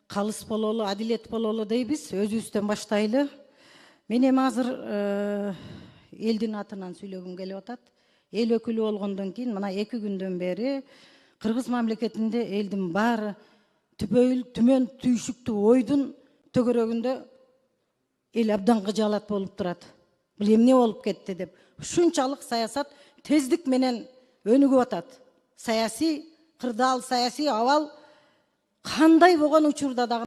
калыс бололу, адилет бололу дейбиз, өзүбүздөн баштайлы. Мен эми азыр элдин атынан сүйлөгүм келип атат. Эл өкүлү болгондон кийин мына 2 күндөн бери Кыргыз мамлекетинде элдин баары түмөн түйшүктүү ойдун төгөрөгүндө эл абдан кыжаалат болуп турат. Бул эмне болуп кетти деп. Ушунчалык саясат тездик менен өнүгүп атат. Саясий кырдаал, саясий абал кандай болгон учурда дагы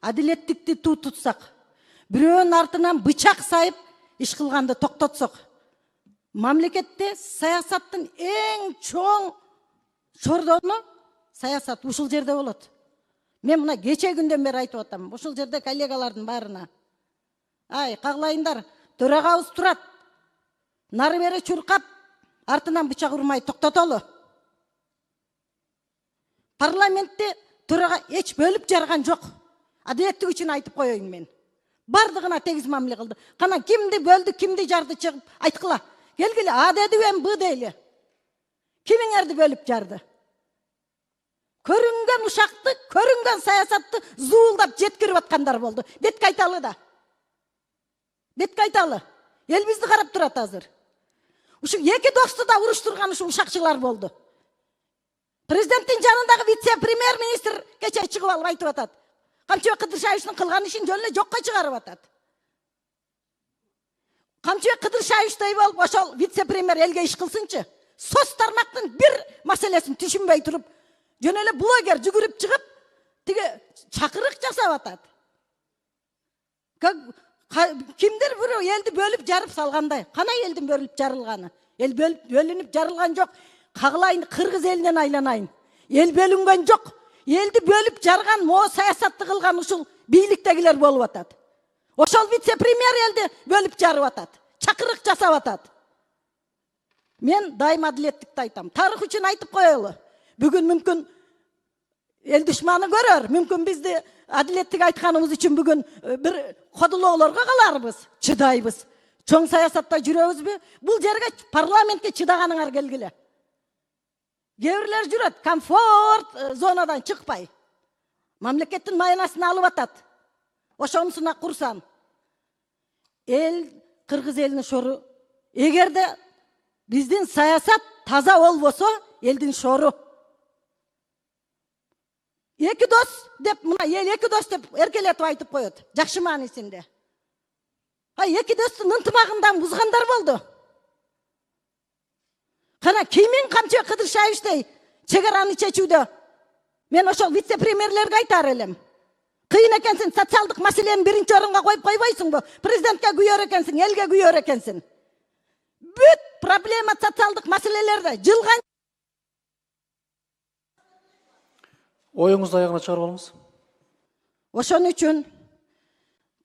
адилеттикти тутсак, бирөөнүн артынан бычак сайып иш кылганды токтотсок, мамлекетте саясаттын эң чоң чордону саясат ушул жерде болот. Мен мына кече күндөн бери айтып атам, ушул жерде коллегалардын баарына. Ай, каглайындар, төрагабыз турат. Нары бери чуркап, артынан бычак урмай токтотолу. Парламентте төрага эч бөлүп жарган жок. Адилеттик үчүн айтып коеюн мен. Бардыгына тегиз мамиле кылды. Кана кимди бөлдү, кимди жарды чыгып айткыла. Келгиле, А деди эм Б дейли. Кимиңерди бөлүп жарды? Көрүнгөн ушакты, көрүнгөн саясатты зуулдап жеткирип аткандар болду. Бетке айталы да. Бетке айталы. Эл бизди карап турат азыр. Ушу эки досту да уруштурган ушу ушакчылар болду. Президенттин жанындагы вице-премьер-министр кече чыгып алып айтып атат. Камчыбек Кыдыршаевичтин кылган ишин жөн эле жокко чыгарып атат. Камчыбек Кыдыршаевичтей болуп ошол вице-премьер элге иш кылсынчы. Соц тармактын бир маселесин түшүнбөй туруп, жөн эле блогер жүгүрүп чыгып, тиги чакырык жасап атат. Кимдир бирөө элди бөлүп жарып салгандай. Кана элдин бөлүп жарылганы? Эл бөлүнүп жарылган жок. Каглайын, кыргыз элинен айланайын. Эл бөлүнгөн жок. Элди бөлүп жарган, мо саясатты кылган ушул бийликтегилер болуп атат. Ошол вице-премьер элди бөлүп жарып атат. Чакырык жасап атат. Мен дайым адилеттикти айтам. Тарых үчүн айтып коелу. Бүгүн мүмкүн эл душманы көрөр, мүмкүн бизди адилеттик айтканыбыз үчүн бүгүн бир кодулоолорго каларбыз, чыдайбыз. Чоң саясатта жүрөбүзбү? Бул жерге парламентке чыдаганыңар келгиле. Кээ-бирлер жүрөт, комфорт зонадан чыкпай. Мамлекеттин майнасын алып атат. Ошонусуна курсан. Эл, кыргыз элинин шору, эгерде биздин саясат таза болбосо, элдин шору. Эки дос деп, мына эл эки дос деп эркелетип айтып коет, жакшы маанисинде. Эки достун ынтымагындан бузгандар болду. Кана кимин Камчыбек Кыдыршаевичтей чегараны чечүүдө мен ошол вице-премьерлерге айтар элем. Кыйын экенсиң, социалдык маселени биринчи орунга коюп койбойсуңбу? Президентке күйөр экенсиң, элге күйөр экенсиң. Бүт проблема социалдык маселелерде жылган. Оюңузду аягына чыгарып алыңыз. Ошон үчүн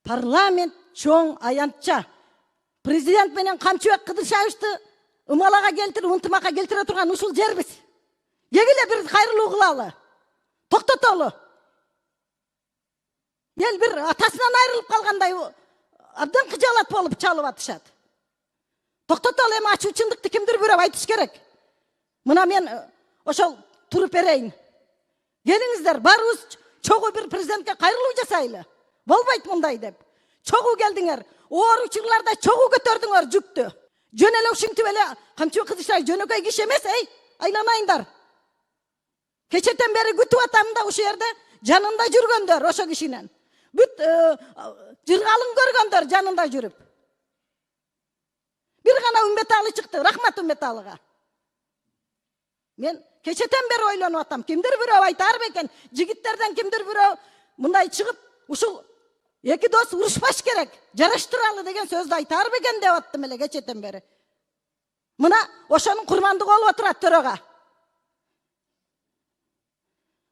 парламент чоң аянтча президент менен Камчыбек Кыдыршаевичти ымалага келтирип, ынтымакка келтире турган ушул жербиз. Кегиле бир кайрылуу кылалы. Токтотолу. Эл бир атасынан айрылып калгандай абдан кыжаалат болуп чалып атышат. Токтотолу, эми ачуу чындыкты кимдир бирөө айтыш керек. Мына мен ошол туруп берейин. Келиңиздер, барыбыз чогуу бир президентке кайрылуу жасайлы. Болбойт мындай деп. Чогуу келдиңер. Оор учурларда чогуу көтөрдүңөр жүктү. Жөн эле ушинтип эле Камчыбек Кыдыршаев жөнөкөй киши эмес, айланайындар. Кечетен бери күтүп атам да ушул жерде жанында жүргөндөр ошо кишинен. Бүт жыргалын көргөндөр жанында жүрүп. Бир гана Үмбеталы чыкты, рахмат Үмбеталыга. Мен кечетен бери ойлонуп атам, кимдир бирөө айтар бекен, жигиттерден кимдир бирөө мындай чыгып, ушул эки дос урушпаш керек, жараштыралы деген сөздү айтар бекен деп аттым эле кечетен бери. Мына ошонун курмандыгы болуп отурат төрага.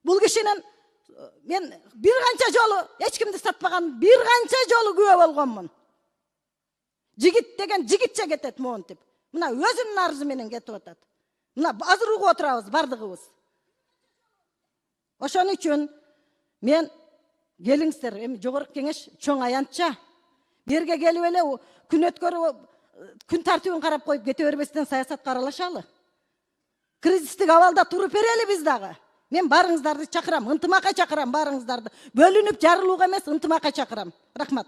Бул кишинин мен бир канча жолу эч кимди сатпаган, бир канча жолу күбө болгонмун. Жигит деген жигитче кетет монтип. Мына өзүнүн арызы менен кетип атат. Мына азыр угуп отурабыз бардыгыбыз. Ошон үчүн мен келиңиздер, эми жогорку кеңеш чоң аянтча берге келип эле күн өткөрүп күн тартибин карап коюп кете бербестен саясатка аралашалы. Кризистик абалда туруп берели биз дагы. Мен барыңыздарды чакырам, ынтымакка чакырам барыңыздарды. Бөлүнүп жарылууга эмес, ынтымакка чакырам. Рахмат.